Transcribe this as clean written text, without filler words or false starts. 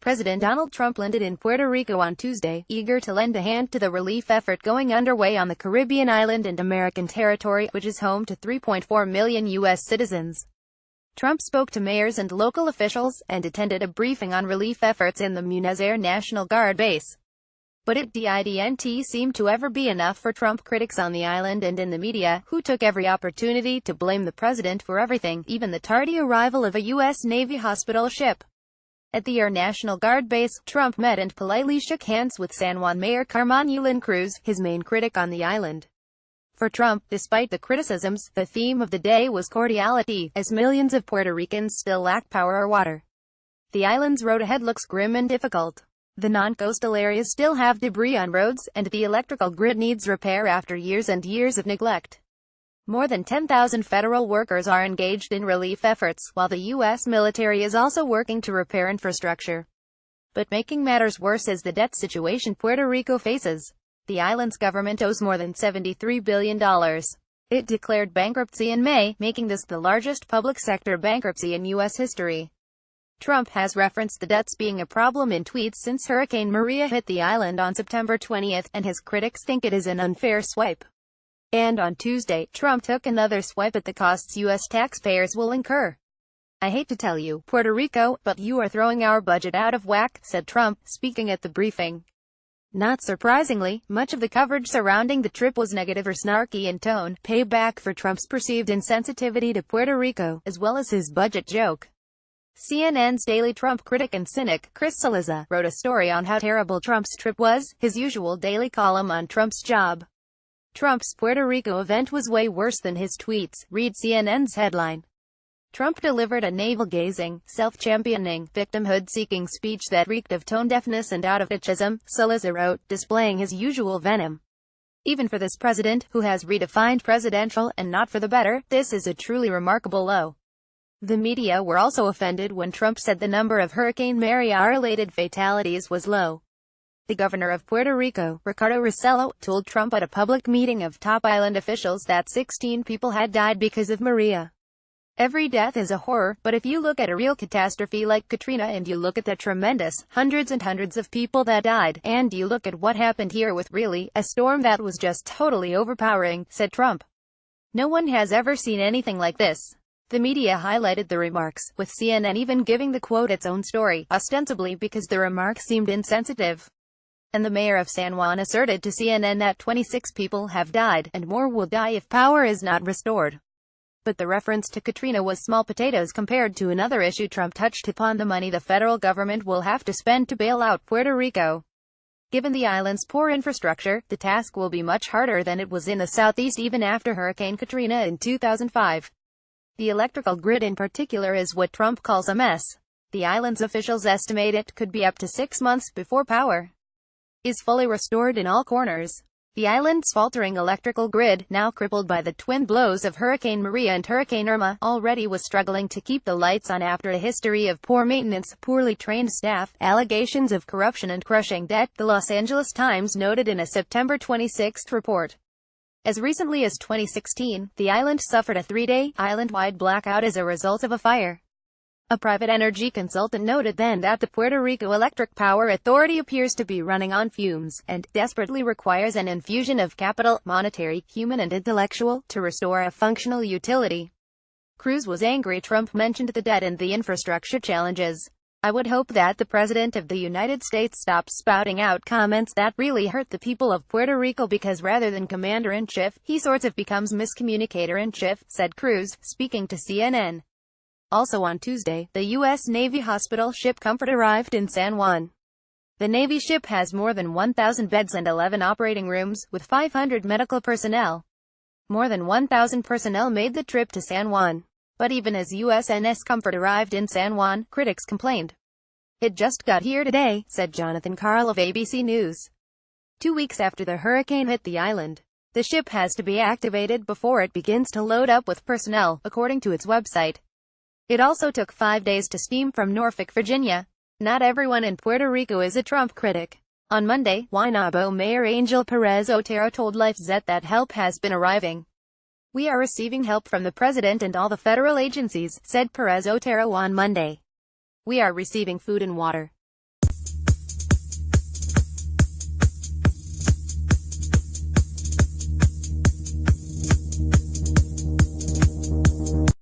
President Donald Trump landed in Puerto Rico on Tuesday, eager to lend a hand to the relief effort going underway on the Caribbean island and American territory, which is home to 3.4 million U.S. citizens. Trump spoke to mayors and local officials, and attended a briefing on relief efforts in the Munez National Guard base. But it didn't seem to ever be enough for Trump critics on the island and in the media, who took every opportunity to blame the president for everything, even the tardy arrival of a U.S. Navy hospital ship. At the Air National Guard base, Trump met and politely shook hands with San Juan Mayor Carmen Yulín Cruz, his main critic on the island. For Trump, despite the criticisms, the theme of the day was cordiality, as millions of Puerto Ricans still lack power or water. The island's road ahead looks grim and difficult. The non-coastal areas still have debris on roads, and the electrical grid needs repair after years and years of neglect. More than 10,000 federal workers are engaged in relief efforts, while the U.S. military is also working to repair infrastructure. But making matters worse is the debt situation Puerto Rico faces. The island's government owes more than $73 billion. It declared bankruptcy in May, making this the largest public sector bankruptcy in U.S. history. Trump has referenced the debts being a problem in tweets since Hurricane Maria hit the island on September 20, and his critics think it is an unfair swipe. And on Tuesday, Trump took another swipe at the costs U.S. taxpayers will incur. "I hate to tell you, Puerto Rico, but you are throwing our budget out of whack," said Trump, speaking at the briefing. Not surprisingly, much of the coverage surrounding the trip was negative or snarky in tone, payback for Trump's perceived insensitivity to Puerto Rico, as well as his budget joke. CNN's daily Trump critic and cynic, Chris Cillizza, wrote a story on how terrible Trump's trip was, his usual daily column on Trump's job. Trump's Puerto Rico event was way worse than his tweets, read CNN's headline. Trump delivered a navel-gazing, self-championing, victimhood-seeking speech that reeked of tone-deafness and out-of-touchism, Cillizza wrote, displaying his usual venom. Even for this president, who has redefined presidential, and not for the better, this is a truly remarkable low. The media were also offended when Trump said the number of Hurricane Maria-related fatalities was low. The governor of Puerto Rico, Ricardo Rossello, told Trump at a public meeting of top island officials that 16 people had died because of Maria. Every death is a horror, but if you look at a real catastrophe like Katrina and you look at the tremendous, hundreds and hundreds of people that died, and you look at what happened here with really, a storm that was just totally overpowering, said Trump. No one has ever seen anything like this. The media highlighted the remarks, with CNN even giving the quote its own story, ostensibly because the remarks seemed insensitive. And the mayor of San Juan asserted to CNN that 26 people have died, and more will die if power is not restored. But the reference to Katrina was small potatoes compared to another issue Trump touched upon: the money the federal government will have to spend to bail out Puerto Rico. Given the island's poor infrastructure, the task will be much harder than it was in the southeast even after Hurricane Katrina in 2005. The electrical grid in particular is what Trump calls a mess. The island's officials estimate it could be up to 6 months before power is fully restored in all corners. The island's faltering electrical grid, now crippled by the twin blows of Hurricane Maria and Hurricane Irma, already was struggling to keep the lights on after a history of poor maintenance, poorly trained staff, allegations of corruption and crushing debt, the Los Angeles Times noted in a September 26 report. As recently as 2016, the island suffered a 3-day, island-wide blackout as a result of a fire. A private energy consultant noted then that the Puerto Rico Electric Power Authority appears to be running on fumes, and desperately requires an infusion of capital, monetary, human and intellectual, to restore a functional utility. Cruz was angry Trump mentioned the debt and the infrastructure challenges. "I would hope that the President of the United States stops spouting out comments that really hurt the people of Puerto Rico, because rather than commander-in-chief, he sorts of becomes miscommunicator-in-chief," said Cruz, speaking to CNN. Also on Tuesday, the U.S. Navy hospital ship Comfort arrived in San Juan. The Navy ship has more than 1,000 beds and 11 operating rooms, with 500 medical personnel. More than 1,000 personnel made the trip to San Juan. But even as USNS Comfort arrived in San Juan, critics complained. "It just got here today," said Jonathan Karl of ABC News. 2 weeks after the hurricane hit the island, the ship has to be activated before it begins to load up with personnel, according to its website. It also took 5 days to steam from Norfolk, Virginia. Not everyone in Puerto Rico is a Trump critic. On Monday, Guaynabo Mayor Angel Perez Otero told LifeZette that help has been arriving. "We are receiving help from the president and all the federal agencies," said Perez Otero on Monday. "We are receiving food and water.